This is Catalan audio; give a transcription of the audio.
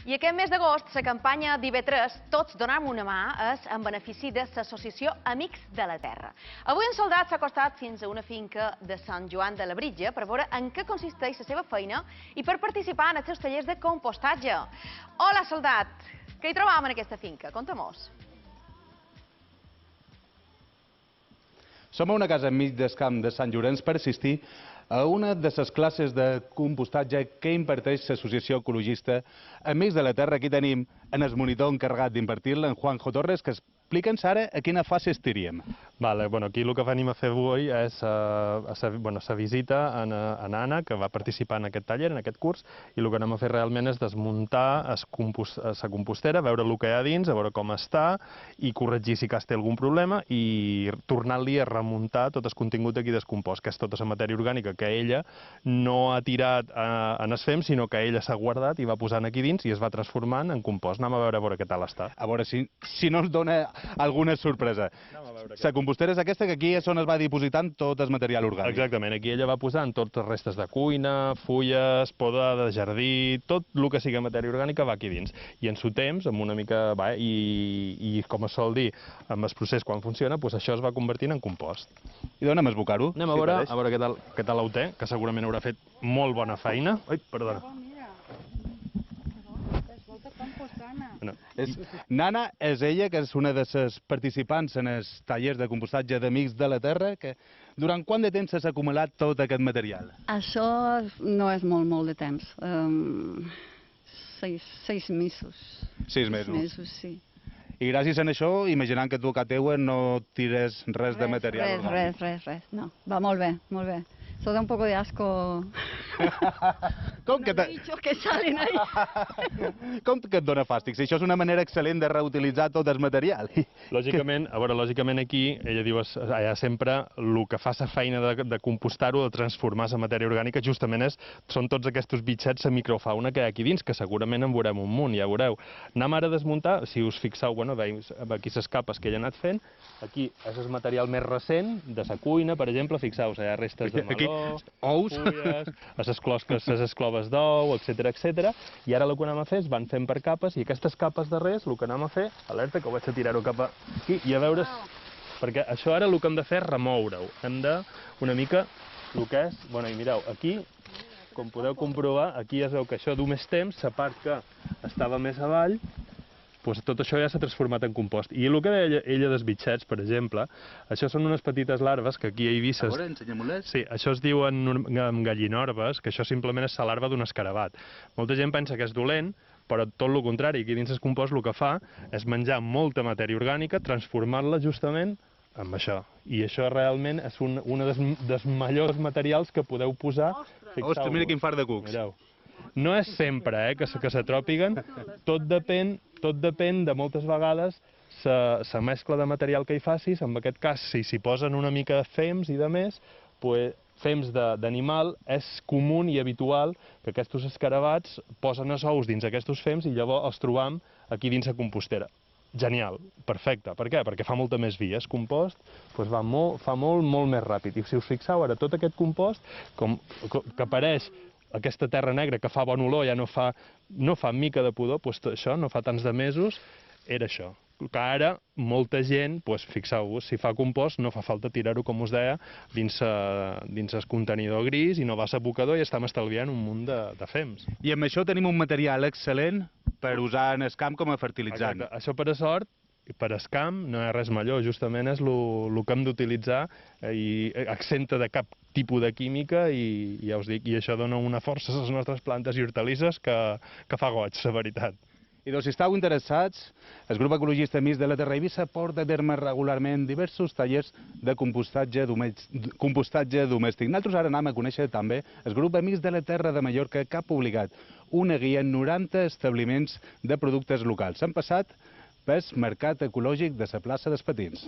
I aquest mes d'agost, la campanya d'IV3, Tots donem una mà, és en benefici de l'associació Amics de la Terra. Avui en Soldat s'ha acostat fins a una finca de Sant Joan de Labritja per veure en què consisteix la seva feina i per participar en els seus tallers de compostatge. Hola, Soldat! Què hi trobam en aquesta finca? Conta-mos. Som a una casa enmig del camp de Sant Llorenç per assistir a una de les classes de compostatge que imparteix l'associació ecologista Amics de la Terra. Aquí tenim en el monitor encarregat d'impartir-la, en Juanjo Torres, que explica'ns ara a quina fase estiríem. Aquí el que venim a fer avui és la visita a Anna, que va participar en aquest taller, en aquest curs, i el que anem a fer realment és desmuntar la compostera, veure el que hi ha dins, a veure com està, i corregir si cas té algun problema, i tornar-li a remuntar tot el contingut d'aquí del compost, que és tota la matèria orgànica que ella no ha tirat en els fems, sinó que ella s'ha guardat i va posant aquí dins i es va transformant en compost. Anem a veure què tal està. A veure si no ens dona alguna sorpresa. La compostera és aquesta que aquí és on es va dipositant tot el material orgànic. Exactament, aquí ella va posant totes les restes de cuina, fulles, poda de jardí, tot el que sigui matèria orgànica va aquí dins. I en su temps, amb una mica, i com es sol dir, amb el procés quan funciona, això es va convertint en compost. I dona'm esbocar-ho. Anem a veure què tal ho té, que segurament haurà fet molt bona feina. Ai, perdona. Nana és ella, que és una de les participants en els tallers de compostatge d'Amics de la Terra. Durant quant de temps s'ha acumulat tot aquest material? Això no és molt de temps. 6 mesos. 6 mesos. 6 mesos, sí. I gràcies a això, imaginant que tu a casa teua no tires res de material orgànic. Res. No, va molt bé, molt bé. Eso da un poco de asco. Com que los bichos que salen ahí. Com que et dona fàstic? Si això és una manera excel·lent de reutilitzar tot el material. Lògicament aquí, ella diu, sempre el que fa la feina de compostar-ho, de transformar la matèria orgànica, justament són tots aquests bitxets, la microfauna que hi ha aquí dins, que segurament en veurem un munt, ja veureu. Anem ara a desmuntar, si us fixeu, veiem aquí les capes que ella ha anat fent. Aquí és el material més recent, de la cuina, per exemple, fixeu, hi ha restes de meló, ous, fulles, les escloves d'ou, etc. I ara el que anem a fer és van fent per capes, i aquestes capes darreres, el que anem a fer, alerta, que ho vaig a tirar-ho cap aquí, i a veure, perquè això ara el que hem de fer és remoure-ho. Hem de, una mica, el que és, i mireu, aquí, com podeu comprovar, aquí es veu que això du més temps, la part que estava més avall, tot això ja s'ha transformat en compost. I el que deia ella dels bitxets, per exemple, això són unes petites larves que aquí a Eivissa... A veure, ensenya-m'ho-les. Sí, això es diuen gallinorbes, que això simplement és la larva d'un escarabat. Molta gent pensa que és dolent, però tot el contrari, aquí dins el compost el que fa és menjar molta matèria orgànica, transformar-la justament en això. I això realment és un dels millors materials que podeu posar. Ostres, mira quin fart de cucs. Mireu. No és sempre que s'atròpiguen, tot depèn de moltes vegades la mescla de material que hi facis. En aquest cas, si s'hi posen una mica de fems i de més, fems d'animal, és comú i habitual que aquests escarabats posen els ous dins aquests fems i llavors els trobam aquí dins la compostera. Genial, perfecte. Per què? Perquè fa molta més via. El compost fa molt més ràpid. I si us fixeu, ara tot aquest compost, que apareix aquesta terra negra que fa bon olor, ja no fa mica de pudor, això no fa tants de mesos, era això. Que ara molta gent, fixeu-vos, si fa compost no fa falta tirar-ho, com us deia, dins el contenidor gris i no va a l'abocador i estem estalviant un munt de fems. I amb això tenim un material excel·lent per usar en el camp com a fertilitzant. Exacte. Això, per a sort, per al camp no hi ha res millor, justament és el que hem d'utilitzar i exenta de cap tipus de química i ja us dic, i això dona una força a les nostres plantes i hortalisses que fa goig, la veritat. I si esteu interessats, el grup ecologista Amics de la Terra Eivissa porta a terme regularment diversos tallers de compostatge domèstic. Nosaltres ara anem a conèixer també el grup Amics de la Terra de Mallorca, que ha publicat una guia en 90 establiments de productes locals. Han passat pel Mercat Ecològic de la plaça dels Patins.